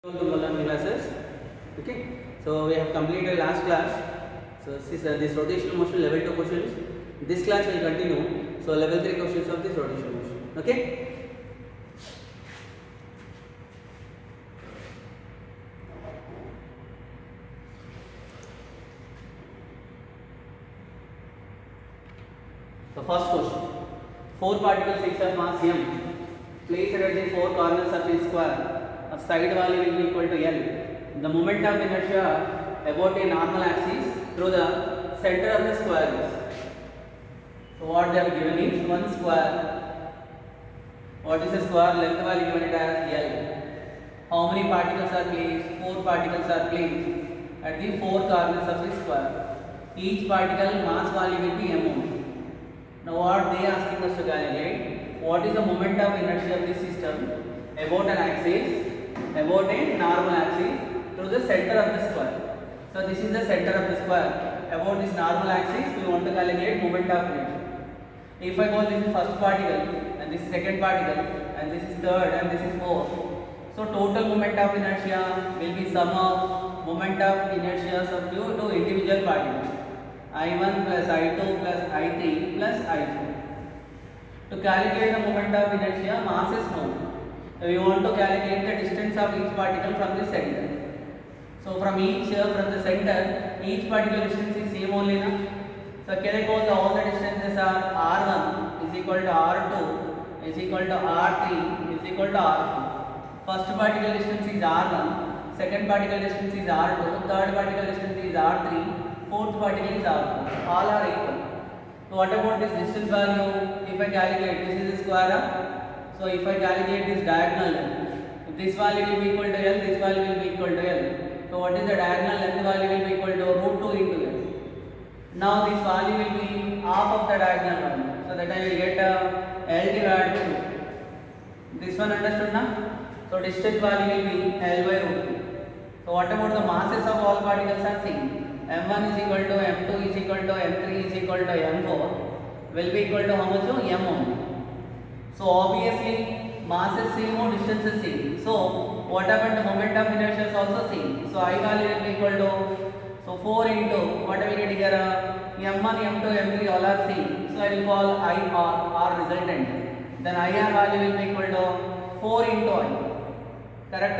All the learning classes. Okay, so we have completed last class. So this rotational motion level 2 questions. This class will continue. So level 3 questions of this rotational motion. Okay. So first question: four particles each of mass m placed at the four corners of a square. A side value will be equal to L. The moment of inertia about a normal axis through the center of the square is. So what they have given is one square. What is a square? Length value given it as L. How many particles are placed? Four particles are placed at the four corners of the square. Each particle mass value will be m. Now what they are asking us to calculate? What is the moment of inertia of this system about an axis? About a normal axis through the center of the square. So this is the center of the square. About this normal axis, we want to calculate moment of inertia. If I call this is first particle, and this is second particle, and this is third, and this is fourth. So total moment of inertia will be sum of moment of inertia of two individual particles, I1 plus I2 plus I3 plus I4. To calculate the moment of inertia, mass is known. We want to calculate the distance of each particle from the center. So from the center, each particle distance is same only na. So can I call all the distances are R1 is equal to R2 is equal to R3 is equal to R4. First particle distance is R1, second particle distance is R2, third particle distance is R3, fourth particle is R4. All are equal. So what about this distance value? If I calculate, this is a square. So if I calculate this diagonal length, this value will be equal to L, this value will be equal to L. So what is the diagonal length value will be equal to root 2 into L. Now this value will be half of the diagonal value. So that I will get L divided by 2. This one understood now? So distance value will be L by root 2. So what about the masses of all particles are same? M1 is equal to M2 is equal to M3 is equal to M4 will be equal to how much? M only. So obviously mass is same or distance is same. So what happened? The moment of inertia is also same. So I value will be equal to 4 into what I will get here? M1, M2, M3 all are same. So I will call I R resultant. Then IR value will be equal to 4 into I. Correct?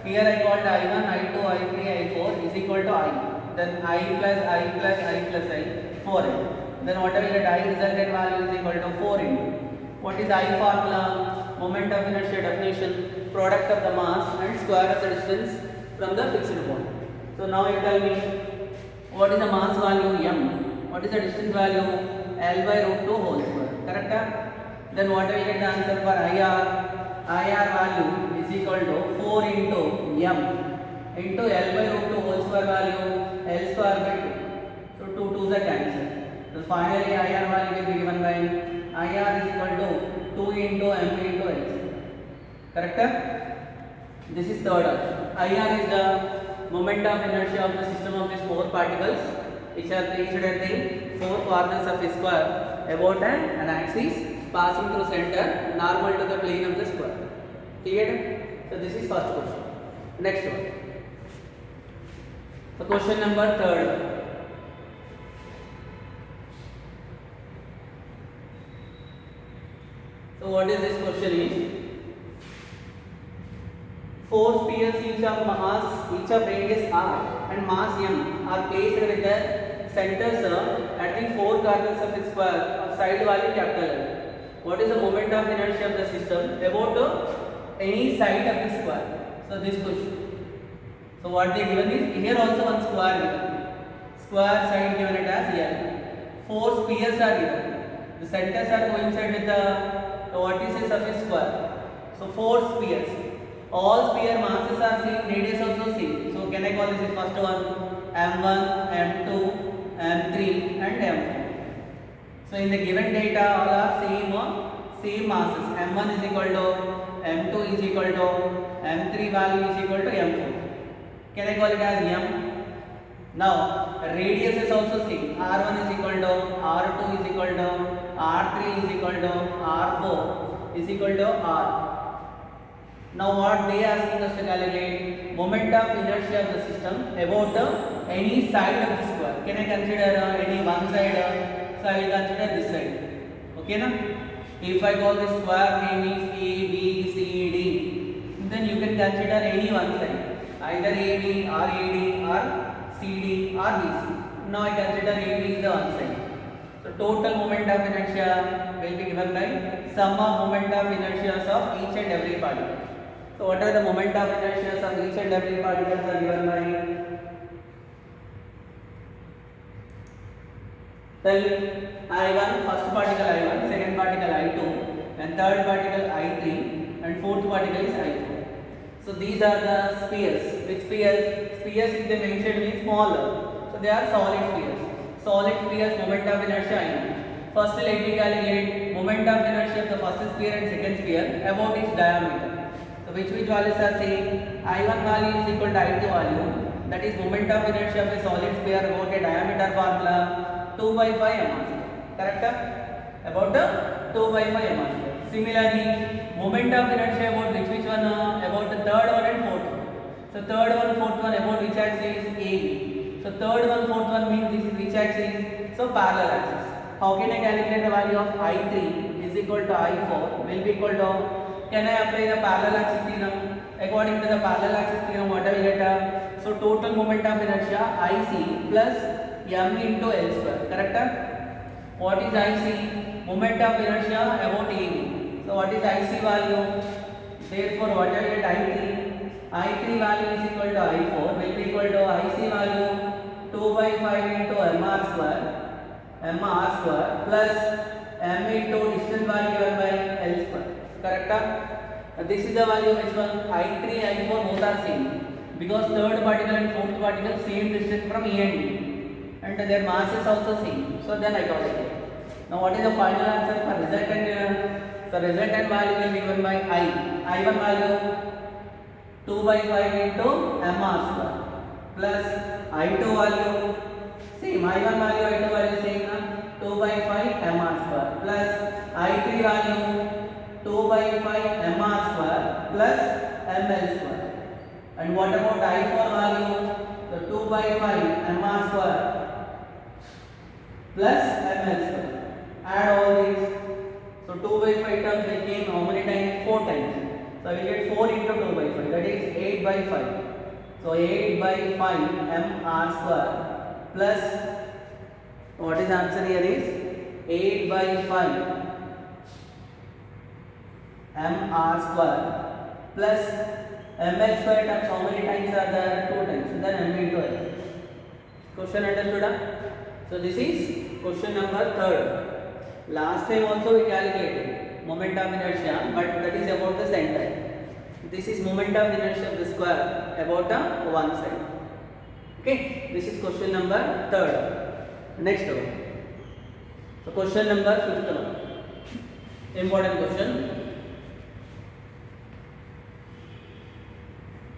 Here I called I1, I2, I3, I4 is equal to I. Then I plus I plus I plus I 4I. Then what I will get? I resultant value is equal to 4 into. What is I formula? Moment of inertia definition, product of the mass and square of the distance from the fixed point. So now you tell me, what is the mass value m? What is the distance value? L by root 2 whole square. Correct? Then what I will get the answer for IR? IR value is equal to 4 into m into L by root 2 whole square value L square by 2. So 2 2s are cancelled. So finally IR value will be given by IR is equal to 2 into M into X. Correct? This is third option. IR is the moment of inertia of the system of these four particles which are placed at the four corners of a square about an axis passing through center normal to the plane of the square. Clear? So this is first question. Next one. So question number third. So what is this question is? Four spheres each of mass, each of radius r and mass m are placed with the centers at the four corners of the square of side value capital L. What is the moment of inertia of the system about any side of the square? So this question. So what they given is, here also one square given. Square side given it as L. Four spheres are given. The centers are coincide with the vertices of a square. So four spheres. All sphere masses are same, radius also same. So can I call this the first one? M1, M2, M3 and M4. So in the given data all are same masses. M1 is equal to M2 is equal to M3 value is equal to M4. Can I call it as M? Now radius is also same. R1 is equal to R2 is equal to R3 is equal to R4 is equal to R. Now what they are asking us to calculate? moment of inertia of the system about any side of the square. Can I consider any one side? So I will consider this side. Okay na? If I call this square name is A, B, C, D, then you can consider any one side, either AB or AD or CD or BC. Now I consider AB is the one side. So total moment of inertia will be given by sum of moment of inertia of each and every particle. So what are the moment of inertia of each and every particles are given by? Tell me. I1, first particle I1, second particle I2, and third particle I3, and fourth particle is I4. So these are the spheres. Which spheres? Spheres if they mentioned means smaller. So they are solid spheres. Solid spheres moment of inertia I1. First let me calculate moment of inertia of the first sphere and second sphere about its diameter. So which values are same? I1 value is equal to I2 value. That is moment of inertia of a solid sphere about a diameter formula 2 by 5 mm. Correct? About the 2 by 5 mm. Similarly, moment of inertia about which one? About the third one and fourth one. So third one, fourth one about which axis? A. So third one, fourth one means this is which axis? So parallel axis. How can I calculate the value of I3 is equal to I4 will be equal to, can I apply the parallel axis theorem? According to the parallel axis theorem, what I will get? So total moment of inertia IC plus m into L square. Correct? What is IC? Moment of inertia about AB. So what is IC value? Therefore what I will get I3? I3 value is equal to I4 will be equal to IC value 2 by 5 into mr square plus m into distance value given by L square. Correct? This is the value which one? I3, I4 both are same because third particle and fourth particle same distance from A and B and their mass is also same. So then I got it. Now what is the final answer for resultant? The resultant value will be given by I1 value 2 by 5 into mr square plus I2 value same, I1 value, I2 value same na 2 by 5 mr square plus I3 value 2 by 5 mr square plus ml square. And what about I4 value? So 2 by 5 mr square plus ml square. Add all these. So 2 by 5 terms will came how many times? 4 times. So I will get 4 into 2 by 5, that is 8 by 5. So 8 by 5 mr square plus, what is the answer here is 8 by 5 mr square plus ml square times how many times are there? 2 times. So then m into L. Question understood? So this is question number 3rd. Last time also we calculated moment of inertia, but that is about the center. This is moment of inertia of the square about the one side. Okay, this is question number 3rd. Next one. So question number 5th one. Important question.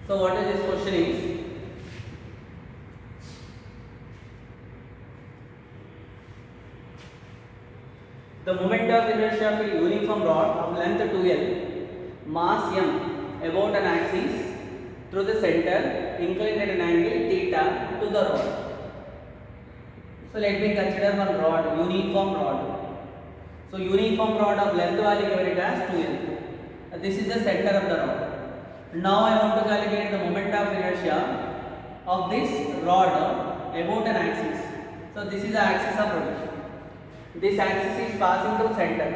So what is this question is? The moment of inertia of a uniform rod of length 2L, mass m about an axis through the center inclined at an angle theta to the rod. So let me consider one rod, uniform rod. So uniform rod of length value given it as 2L. This is the center of the rod. Now I want to calculate the moment of inertia of this rod about an axis. So this is the axis of rotation. This axis is passing through center.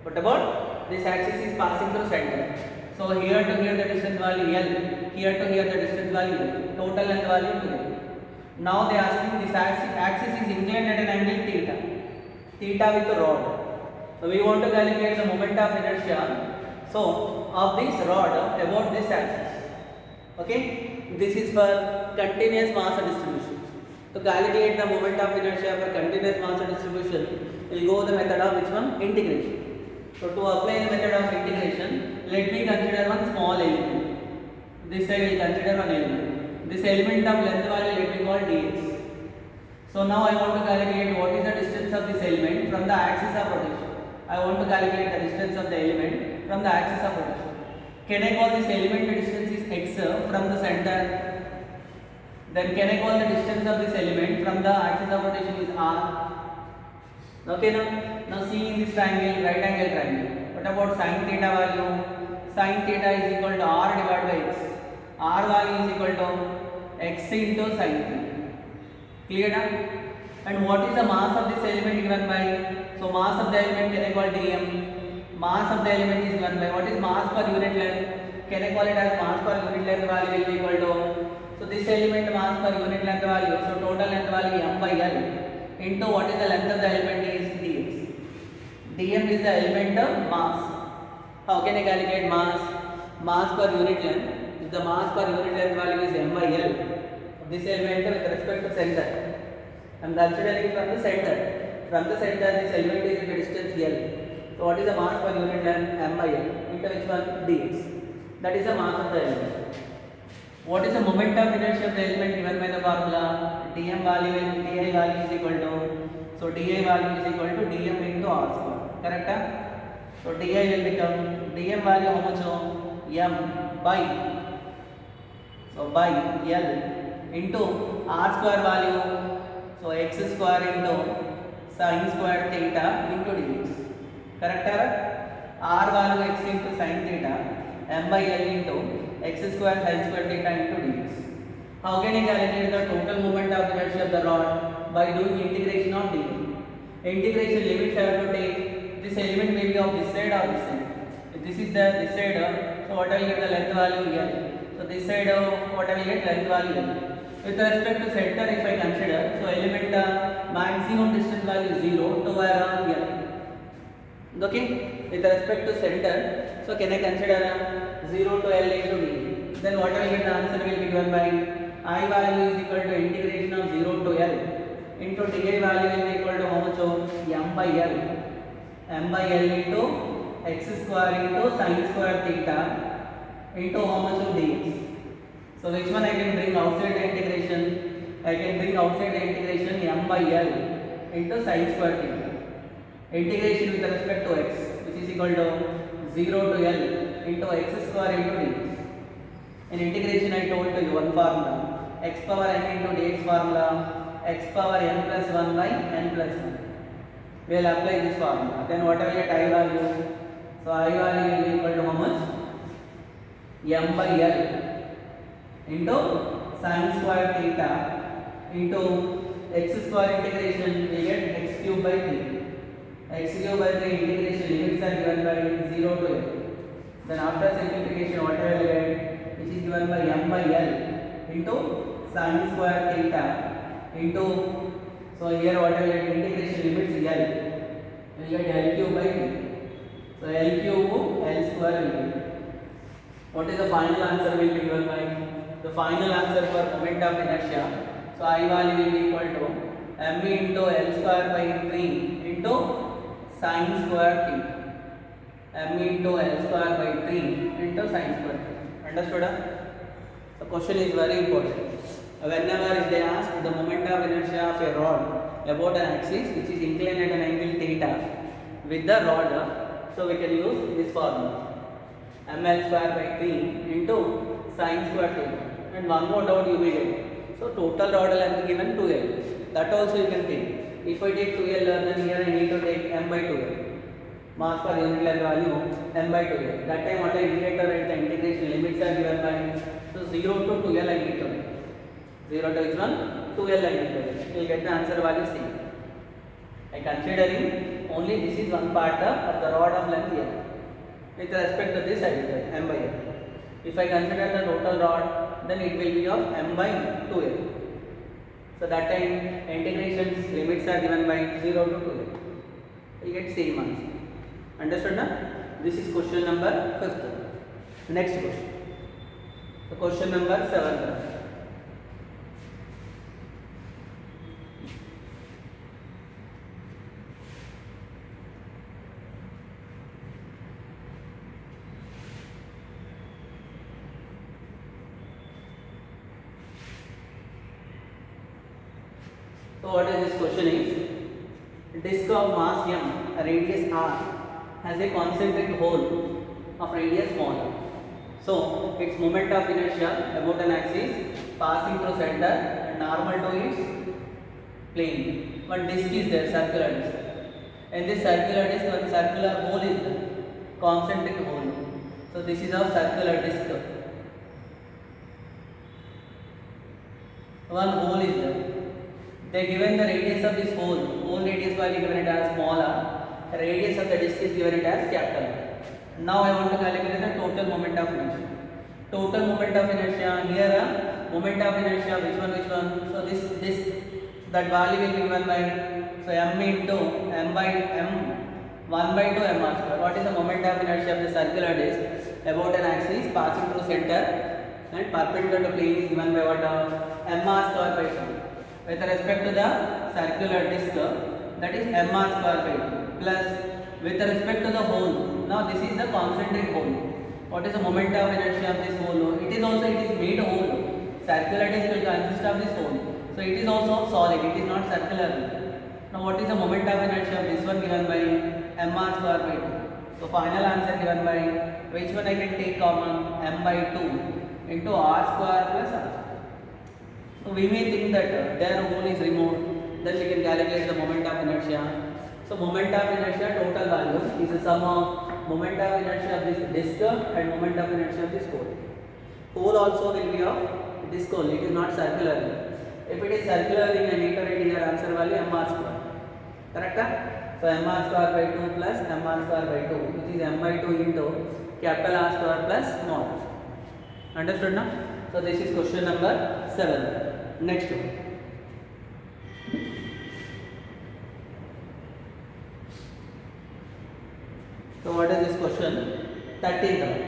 What about this axis is passing through center? So here to here the distance value L, here to here the distance value L, total length value 2L. Now they are asking this axis is inclined at an angle theta with the rod. So we want to calculate the moment of inertia of this rod about this axis. Okay, this is for continuous mass distribution. To calculate the moment of inertia for continuous mass distribution, we will go the method of which one? Integration. So to apply the method of integration, let me consider one small element. This I will consider one element. This element of length value let me call dx. So now I want to calculate what is the distance of this element from the axis of rotation. I want to calculate the distance of the element from the axis of rotation. Can I call this element the distance is x from the center, then can I call the distance of this element from the axis of rotation is r. Okay, now see in this triangle, right angle triangle. What about sin theta value? Sin theta is equal to r divided by x. R value is equal to x into sin theta. Clear now? And what is the mass of this element given by? So mass of the element can I call dm. Mass of the element is given by, what is mass per unit length? Can I call it as mass per unit length value will be equal to, so this element mass per unit length value, so total length value m by l into what is the length of the element is dx. dm is the element of mass. How can I calculate mass? Mass per unit length, if the mass per unit length value is m by l, this element with respect to center, I am considering from the center. From the center this element is at a distance l. So what is the mass per unit length? M by l into which one? dx. That is the mass of the element. What is the moment of inertia of the element given by the formula? dm value and di value is equal to, so di value is equal to dm into r square. Correct? So di will become, dm value how much? M by, so by l into r square value, so x square into sin square theta into dx. Correct? R value x into sin theta, m by l into x square sin square theta into dx. How can I calculate the total moment of inertia of the rod? By doing integration of dv. Integration limits I have to take, this element may be of this side or this side. If this is this side, so what I will get the length value l. So this side, what I will get length value l. With respect to center, if I consider, so element maximum distance value is 0 to where l. Okay, with respect to center, so can I consider 0 to l into d? Then what I will get the answer will be given by I value is equal to integration of 0 to l into di value will be equal to how much of m by l. M by l into x square into sin square theta into how much of dx. So which one I can bring outside the integration? I can bring outside the integration m by l into sin square theta. Integration with respect to x, which is equal to 0 to l into x square into dx. In integration I told you one formula, x power n into dx formula, x power n plus 1 by n plus 1. We will apply this formula. Then what I will get I value? So I value will be equal to how much? M by l into sin square theta into x square integration we get x cube by 3. X cube by 3 integration limits are given by 0 to l. Then after simplification what I will get, which is given by m by l into sin square theta into, so here what I will get, integration limits l, we will get l cube by 3. So l cube l square will be. What is the final answer will be given by? The final answer for moment of inertia, so I value will be equal to m into l square by 3 into sin square theta. M into l square by 3 into sin square theta. Understood? The question is very important. Whenever they ask the moment of inertia of a rod about an axis which is inclined at an angle theta with the rod, so we can use this formula. ml square by 3 into sin square theta. And one more doubt you will get. So total rod length given 2l. That also you can take. If I take 2l, then here I need to take m by 2l. Mass per unit length value m by 2l. That time what I need to write the integration limits are given by, so 0 to 2l I need to write. 0 to which one? 2l I need to write. You will get the answer value C. I considering only this is one part of the rod of length here. With respect to this I will write m by l. If I consider the total rod, then it will be of m by 2l. So that time integrations limits are given by 0 to 2l. You get same answer. Understood now? This is question number 5th. Next question. So question number 7th. So what is this question is, disk of mass m, radius r, has a concentric hole of radius small. So its moment of inertia about an axis passing through center and normal to its plane. One disk is there, circular disk. And this circular disk, one circular hole is there, concentric hole. So this is our circular disk. One hole is there. They given the radius of this hole radius value given it as small r, radius of the disk is given it as capital R. Now I want to calculate the total moment of inertia. Total moment of inertia, here moment of inertia, which one? So this that value will be given by, so m into m by m 1 by 2 m r square. What is the moment of inertia of the circular disk about an axis passing through center and perpendicular to plane is given by what? M r square by 2. With respect to the circular disk, that is m r square by 2 plus with respect to the hole. Now this is the concentric hole. What is the moment of inertia of this hole? It is made hole. Circular disk will consist of this hole. So it is also solid. It is not circular. Now what is the moment of inertia of this one given by m r square by 2? So final answer given by, which one I can take common? M by 2 into r square plus r. So we may think that their hole is removed. Then we can calculate the moment of inertia. So moment of inertia total value is the sum of moment of inertia of this disk and moment of inertia of this hole. Hole also will be of disk only. It is not circular. If it is circular, then I need to write here answer value m r square. Correct? So m r square by 2 plus m r square by 2, which is m by 2 into capital R square plus small. Understood now? So this is question number 7. Next one. So what is this question? 13th one.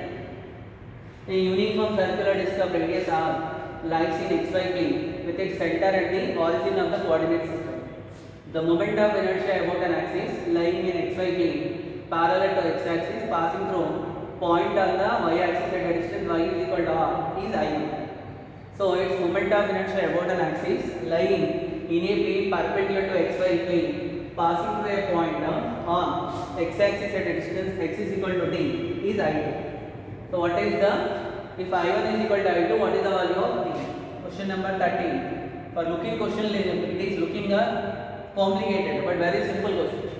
A uniform circular disk of radius r lies in xy plane with its center at the origin of the coordinate system. The moment of inertia about an axis lying in xy plane parallel to x-axis passing through point on the y-axis at a distance y is equal to r is I. So its moment of inertia about an axis lying in a plane perpendicular to xy plane passing through a point on x-axis at a distance x is equal to d is I2. So what is the, if I1 is equal to I2, what is the value of d? Question number 13. For looking question, it is looking complicated but very simple question.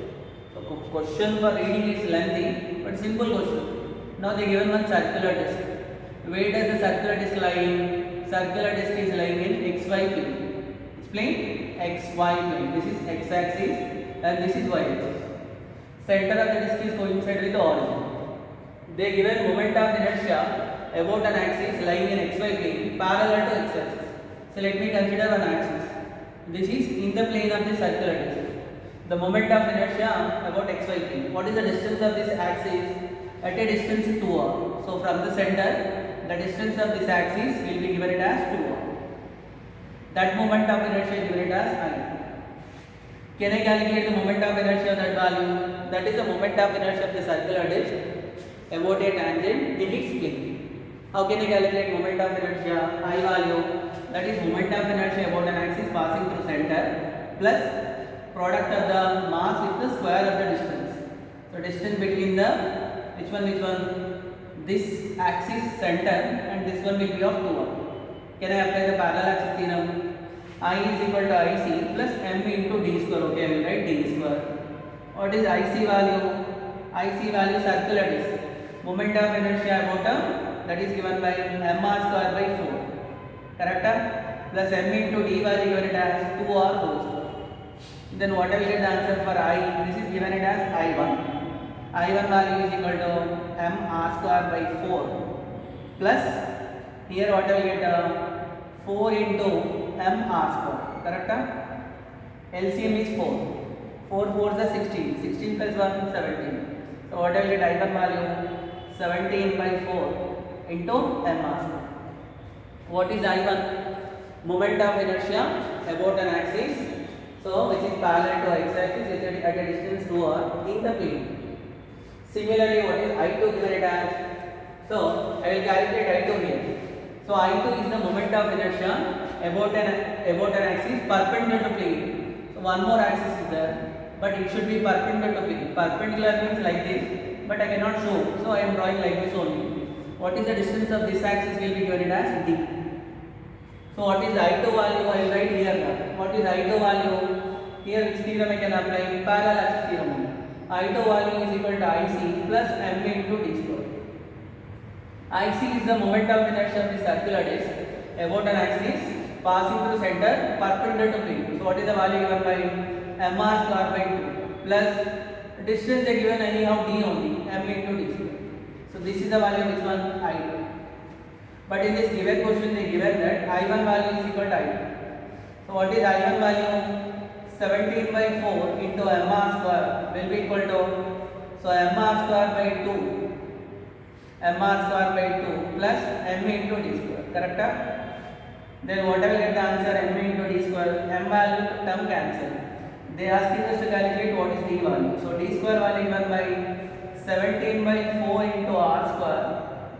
So question for reading is lengthy but simple question. Now they given one circular disk. Where does the circular disk lying? Circular disk is lying in xy plane. Explain? Xy plane. This is x-axis and this is y-axis. Center of the disk is coincide with the origin. They given moment of inertia about an axis lying in xy plane parallel to x-axis. So let me consider one axis. This is in the plane of the circular disk. The moment of inertia about xy plane. What is the distance of this axis? At a distance 2r. So from the center, the distance of this axis will be given as 2r. That moment of inertia is given as I. Can I calculate the moment of inertia of that value? That is the moment of inertia of the circular disk about a tangent in its plane. How can I calculate moment of inertia? I value, that is moment of inertia about an axis passing through center plus product of the mass with the square of the distance. So distance between the, which one? This axis center and this one will be of 2r. Can I apply the parallel axis theorem? I is equal to IC plus m into d square. Okay, I will write d square. What is IC value? IC value circular disk. Moment of inertia about that is given by m r square by 4. Correct? Plus m into d value given it as 2r whole square. Then what I will get the answer for I? This is given it as I1. I1 value is equal to m r square by 4 plus here what I will get 4 into m r square. Correct? LCM is 4. 4 4s are 16. 16 plus 1 17. So what I will get I1 value 17 by 4 into m r square. What is I1? Moment of inertia about an axis. So which is parallel to x-axis at a distance 2r in the plane. Similarly, what is I2 given it as? So I will calculate I2 here. So I2 is the moment of inertia about an axis perpendicular to plane. So one more axis is there, but it should be perpendicular to plane. Perpendicular means like this, but I cannot show. So I am drawing like this only. what is the distance of this axis will be given as d. So what is I2 value? I will write here now. What is I2 value? Here which theorem I can apply? Parallel axis theorem. I2 value is equal to IC plus m into d square. IC is the moment of inertia of the circular disc about an axis passing through center perpendicular to plane. So what is the value given by mr square by 2 plus distance they given anyhow d only, m into d square. So this is the value of which one? I2. But in this given question they given that I1 value is equal to I2. So what is I1 value? 17 by 4 into mr square will be equal to, so mr square by 2, mr square by 2 plus m into d square, correct? Then what I will get the answer? M into d square, m value term cancel. They asking us to calculate what is d value. So d square value given by 17 by 4 into r square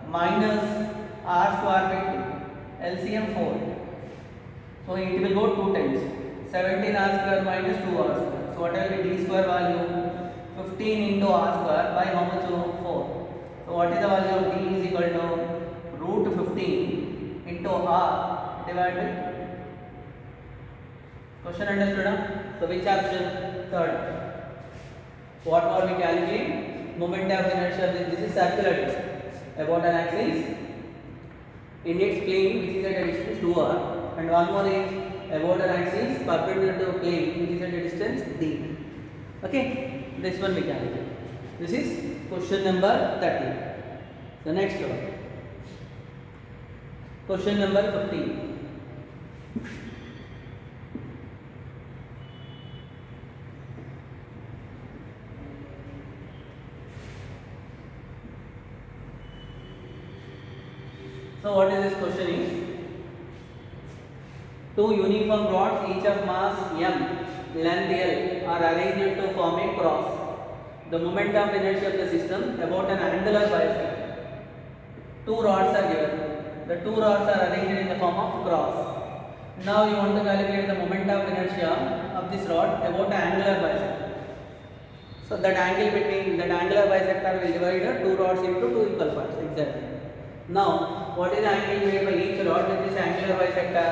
minus r square by 2, LCM 4. So it will go 2 times, 17 r square minus 2 r square. So what will be d square value? 15 into r square by how much? 4. So what is the value of d is equal to root 15 into r divided. Question understood? So which option? Third. What are we calculating? Moment of inertia. This is circular disc about an axis in its plane which is at a distance 2r, and one more is about an axis perpendicular to plane which is at a distance d. Okay, this one we calculate. This is question number 30. The next one, question number 15. So what is this question is? Two uniform rods each of mass m, length L are arranged to form a cross. The moment of inertia of the system about an angular bisector. Two rods are given. The two rods are arranged in the form of cross. Now you want to calculate the moment of inertia of this rod about an angular bisector. So that angle between that angular bisector will divide two rods into two equal parts exactly. Now what is the angle made by each rod with this angular bisector?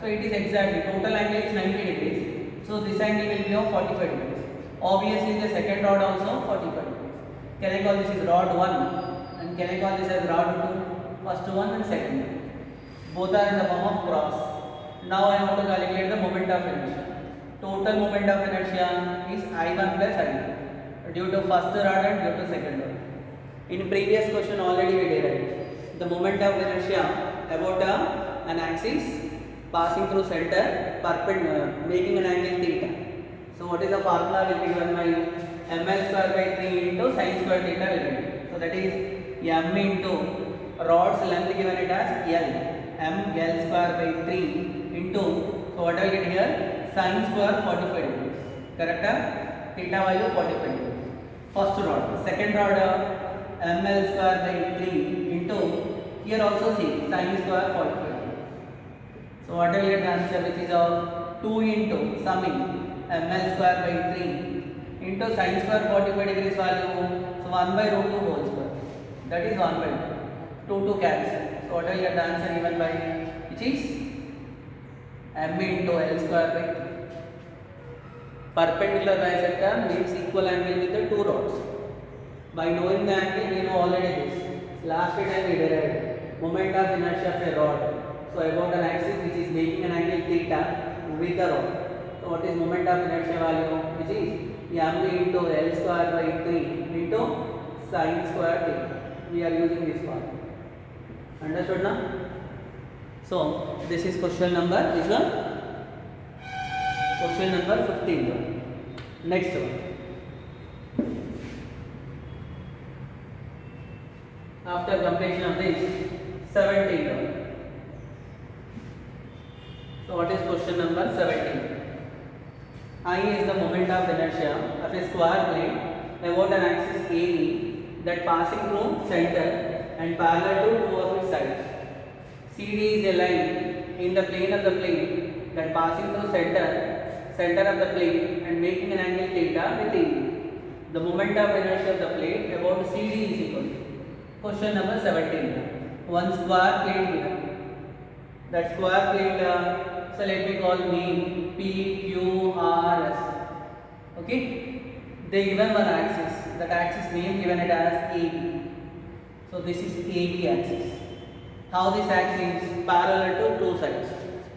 So it is exactly total angle is 90 degrees. So this angle will be of 45 degrees. Obviously the second rod also 45 degrees. Can I call this is rod 1 and can I call this as rod 2? First one and second one. Both are in the form of cross. Now I want to calculate the moment of inertia. Total moment of inertia is I1 plus I2 due to first rod and due to second rod. In previous question already we derived the moment of inertia about an axis passing through center making an angle theta. So what is the formula will be given by ml square by 3 into sin square theta will be. So that is m into rod's length given it as L, m L square by 3 into, so what I get here? Sin square 45 degrees, correct? Theta value 45 degrees. First rod. Second rod ml square by 3 into, here also see sin square 45 degrees. So what I will get the answer which is of 2 into summing ml square by 3 into sin square 45 degrees value. So 1 by root 2 whole square. That is 1 by 2. 2 cancel. So what I will get the answer given by which is m into L square by 3. Perpendicular bisector means equal angle with the two rods. By knowing the angle, we know already this. Last time we derived moment of inertia of a rod. So about an axis which is making an angle theta with the rod. So what is moment of inertia value? Which is m into L square by 3 into sin square theta. We are using this one. Understood now? So this is question number this one. Question number 15. Next one. After completion of this, 17. So what is question number 17? I is the moment of inertia of a square plane about an axis AB that passing through center and parallel to two of its sides. CD is a line in the plane of the plane that passing through center of the plane and making an angle theta with AB. The moment of inertia of the plane about CD is equal to. Question number 17. One square plate given. That square plate, so let me call name PQRS. Okay. They given one axis. That axis name given it as AB. So this is AB axis. How this axis is parallel to two sides.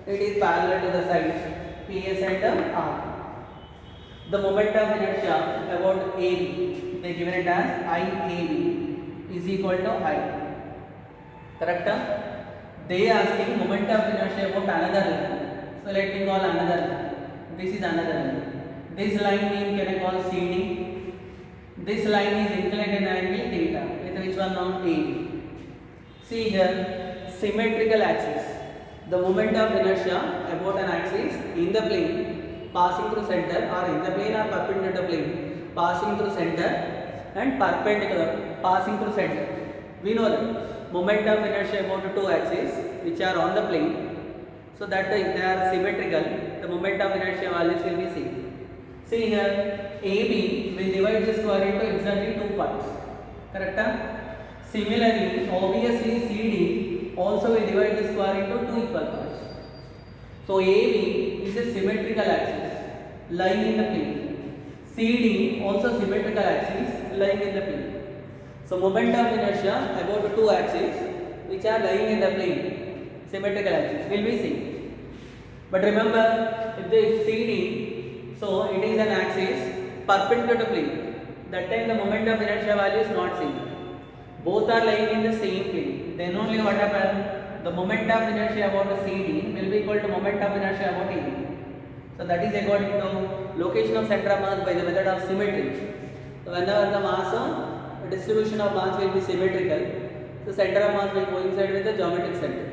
It is parallel to the sides PS and R. The moment of inertia about AB, they given it as IAB is equal to I. Correct? They asking moment of inertia about another line. So let me call another line. This is another line. This line name can I call CD. This line is inclined angle theta. With which one now? AB. See here, symmetrical axis. The moment of inertia about an axis in the plane passing through center, or in the plane or perpendicular to plane passing through center and perpendicular passing through center. We know that moment of inertia about two axes which are on the plane, so that if they are symmetrical, the moment of inertia values will be same. See here, AB will divide the square into exactly two parts. Correct? Similarly, obviously CD also will divide the square into two equal parts. So AB is a symmetrical axis lying in the plane. CD also symmetrical axis lying in the plane. So moment of inertia about the two axes which are lying in the plane, symmetrical axis, will be same. But remember, if the CD, so it is an axis perpendicular to plane, that time the moment of inertia value is not same. Both are lying in the same plane. Then only what happens? The moment of inertia about the CD will be equal to moment of inertia about AB. So that is according to location of center of mass by the method of symmetry. So whenever the mass, distribution of mass will be symmetrical, so center of mass will coincide with the geometric center.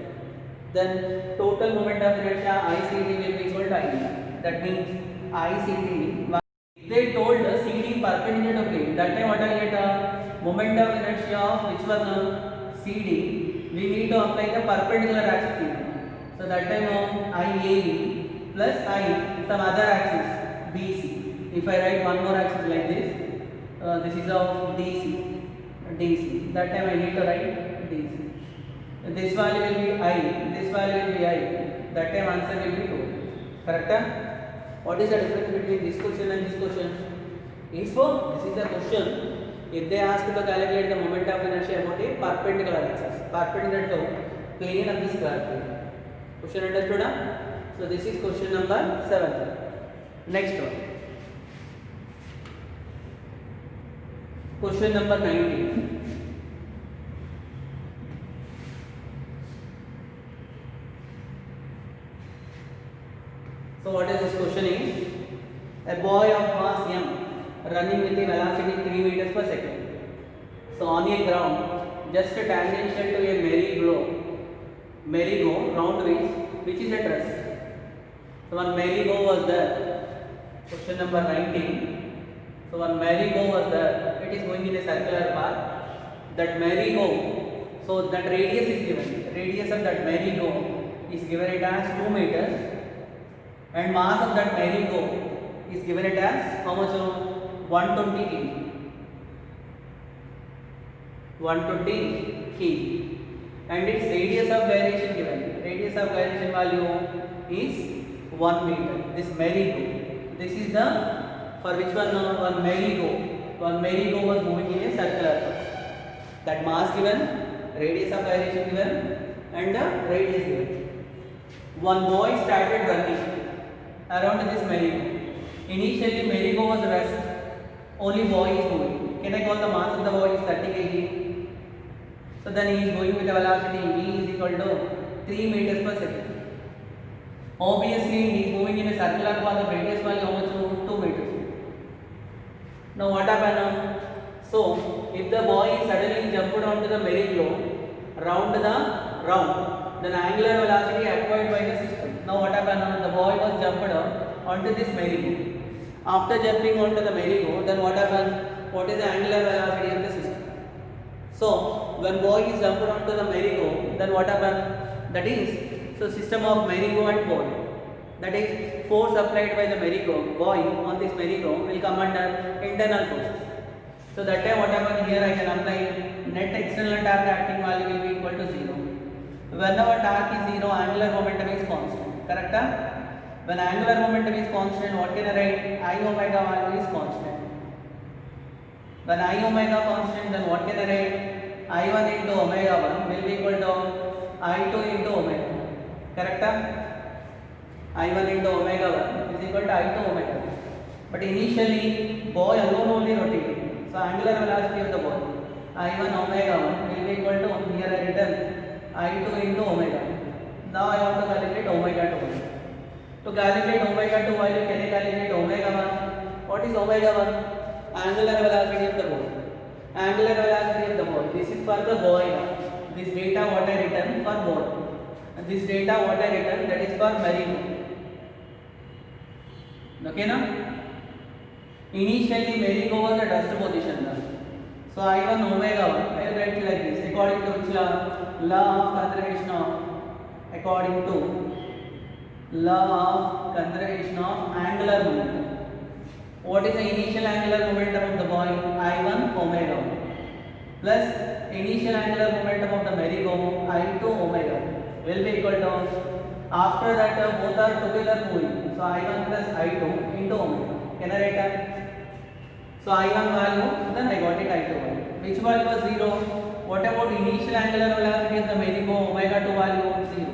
Then total moment of inertia ICD will be equal to ID. That means ICD. If they told CD perpendicular to plane, that time what I get? Moment of inertia of which one? CD. We need to apply the perpendicular axis theta. So that time IAB plus I some other axis BC. If I write one more axis like this, this is of DC. That time I need to write DC. This value will be I. This value will be I. That time answer will be 2. Correct? What is the difference between this question and this question? If this is the question, if they ask to calculate the moment of inertia about a perpendicular axis, perpendicular to plane of the square plane. Question understood? So this is question number 7. Next one. Question number 19. So what is this question is? A boy of mass m running with a velocity 3 meters per second. So on a ground just tangential to a merry-go round which is at rest. So one merry-go was there. Question number 19. So one merry-go was there. It is going in a circular path. That merry-go, so that radius is given. Radius of that merry-go is given it as 2 meters, and mass of that merry-go is given it as how much? 120 kg. 120 kg. And its radius of gyration given. Radius of gyration value is 1 meter. This merry-go. This is the, for which one? One merry-go. One merry-go was moving in a circular path. That mass given, radius of gyration given, and the radius given. One boy started running around this merry-go. Initially merry-go was rest. Only boy is moving. Can I call the mass of the boy is 30 kg? So then he is going with a velocity v is equal to 3 meters per second. Obviously he is moving in a circular path of radius value how much? 2 meters. Now what happened? So if the boy is suddenly jumped onto the merry-go round the round, then angular velocity acquired by the system. Now what happened? The boy was jumped onto this merry-go. After jumping onto the merry-go, then what happened? What is the angular velocity of the system? So when boy is jumped onto the merry-go, then what happened? That is, so system of merry-go and boy. That is, force applied by the merry-go boy on this merry-go will come under internal forces. So that time what happened? Here I can apply net external torque acting value will be equal to 0. Whenever torque is 0, angular momentum is constant. Correct? When angular momentum is constant, what can I write? I omega value is constant. When I omega constant, then what can I write? I1 into omega 1 will be equal to I2 into omega. Correct? I1 into omega 1 is equal to I2 omega. But initially, boy alone only rotating. So angular velocity of the ball I1 omega 1 will be equal to, here I written I2 into omega. Now I want to calculate omega 2. To calculate omega 2 value, can I calculate omega 1? What is omega 1? Angular velocity of the ball. Angular velocity of the ball. This is for the ball. This data what I written for ball. And this data what I written, that is for merry-go. Okay now? Initially merry-go was at rest position. So I1 omega 1, I will write like this. According to which law? Law of conservation of, according to law of conservation of angular momentum. What is the initial angular momentum of the ball? I1 omega 1 plus initial angular momentum of the merry-go I2 omega will be equal to, after that both are together moving. So I1 plus I2 into omega. Can I write that? So I1 value, then I got it I2 value. Which value was 0? What about initial angular velocity of the merry-go omega 2 value? 0.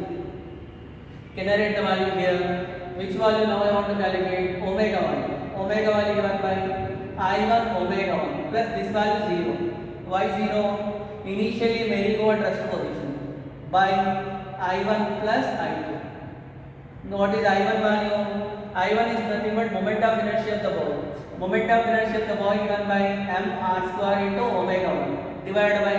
Can I write the value here? Which value now I want to calculate? Omega 1. Omega value given by I1 omega 1 plus this value 0. Why 0? Initially merry-go at rest position by I1 plus I2. Now what is I1 value? I1 is nothing but moment of inertia of the ball. Moment of inertia of the ball given by mr square into omega 1 divided by,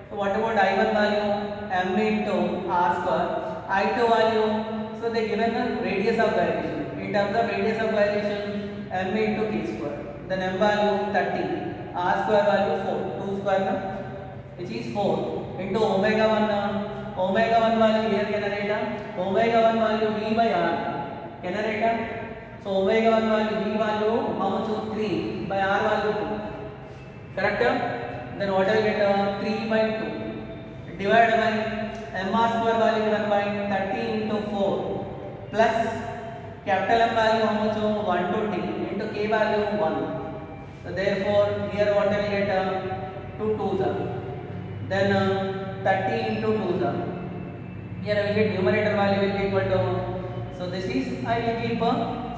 so what about I1 value? M into r square. I2 value, so they given the radius of gyration. In terms of radius of gyration, m into t square. Then m value 30, r square value 4, 2 square which is 4 into omega 1. Omega 1 value here can I write? Omega 1 value v by r. Can I write? So omega 1 value v value how much? 3 by r value 2. Correct? Then what I will get? 3 by 2 divided by mr square value given by 30 into 4 plus capital M value how much? 120 into k value 1. So therefore here what I will get? 2 2s are. Then 30 into 2s are. Here I will get numerator value will be equal to, so this is I will keep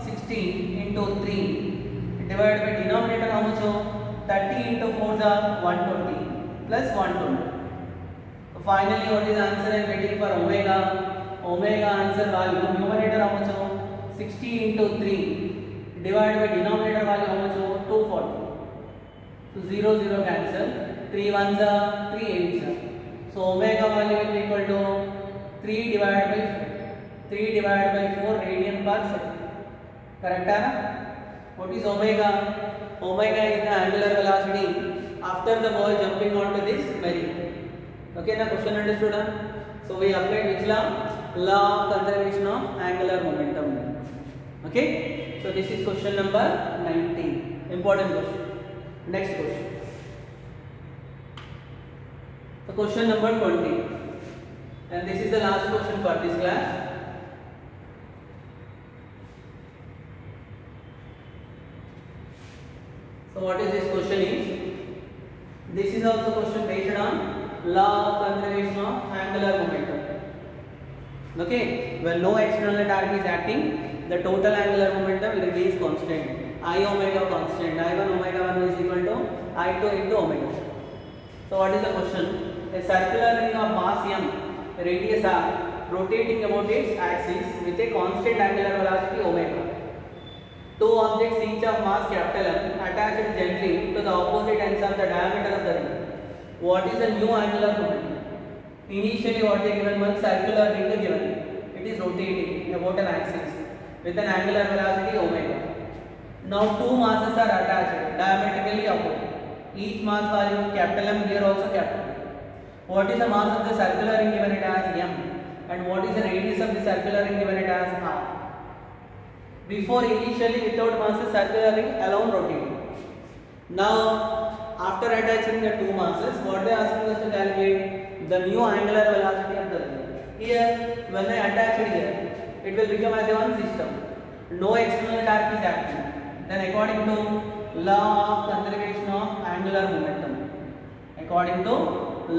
16 into 3 divided by denominator how much? 30 into 4s are 120 plus 120. So finally what is the answer I am getting for omega? Omega answer value numerator how much? 60 into 3 divided by denominator value how much? 240. So 0 0 cancel. 3 1s are 3 8s are. So omega value will be equal to 3 divided by 4 radian per second. Correct? What is omega? Omega is the angular velocity after the ball jumping onto this merry-go. Okay, now question understood? So we applied which law? Law of conservation of angular momentum. Okay, so this is question number 19. Important question. Next question. So question number 20, and this is the last question for this class. So what is this question is? This is also question based on law of conservation of angular momentum. Okay, when no external torque is acting, the total angular momentum will remain constant. I omega constant. I1 omega 1 is equal to I2 into omega. So what is the question? A circular ring of mass m, radius r, rotating about its axis with a constant angular velocity omega. Two objects each of mass capital M attached gently to the opposite ends of the diameter of the ring. What is the new angular momentum? Initially what they given, one circular ring given. It is rotating about an axis with an angular velocity omega. Now two masses are attached diametrically opposite. Each mass value capital M, here also capital. What is the mass of the circular ring given it as m, and what is the radius of the circular ring given it as r? Before initially without mass circular ring alone rotating. Now after attaching the two masses, what they are asking us to calculate the new angular velocity of the ring. Here, when I attach it here, it will become as a one system. No external charge is acting. Then according to law of conservation of angular momentum. According to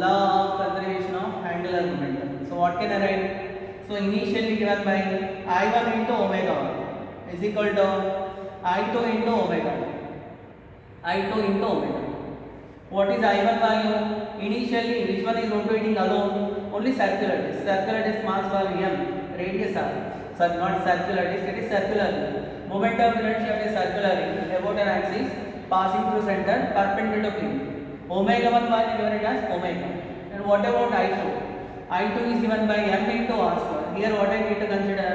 law of conservation of angular momentum. So what can I write? So initially given by I1 into omega is equal to I2 into omega. I2 into omega. What is I1 value? Initially, which one is rotating alone? Only circular disc. Circular disc mass value m, radius r. Sorry, not circular disc, it is circular. Moment of inertia of a circular ring about an axis passing through center perpendicular to plane. Omega 1 value given it as omega. And what about I2? I2 is given by m into r square. Here what I need to consider,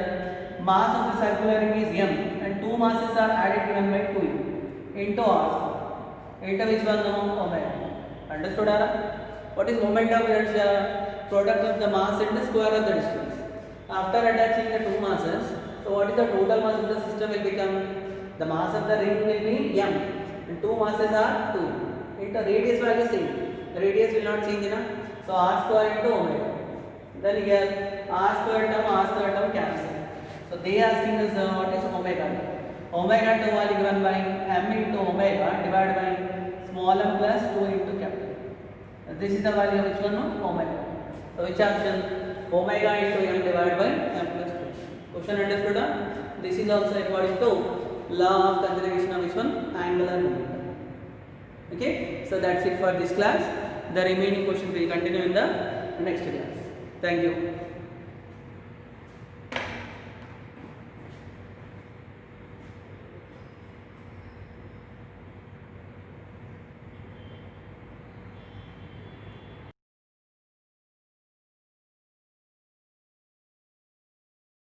mass of the circular ring is m and two masses are added given by 2 into r square. Into which one? Omega. Understood? What is moment of inertia? Product of the mass and the square of the distance. After attaching the two masses, so what is the total mass of the system will become? The mass of the ring will be m and two masses are 2. Into radius value same. The radius will not change, na? So r square into omega. Then here r square term cancel. So they are asking us what is omega. Omega 2 value given by m into omega divided by small m plus 2 into capital. This is the value of which one? Omega. So which option? Omega into m divided by m plus 2. Question understood? This is also according to law of conservation of which one? Angular momentum. Okay. So that's it for this class. The remaining questions will continue in the next class. Thank you.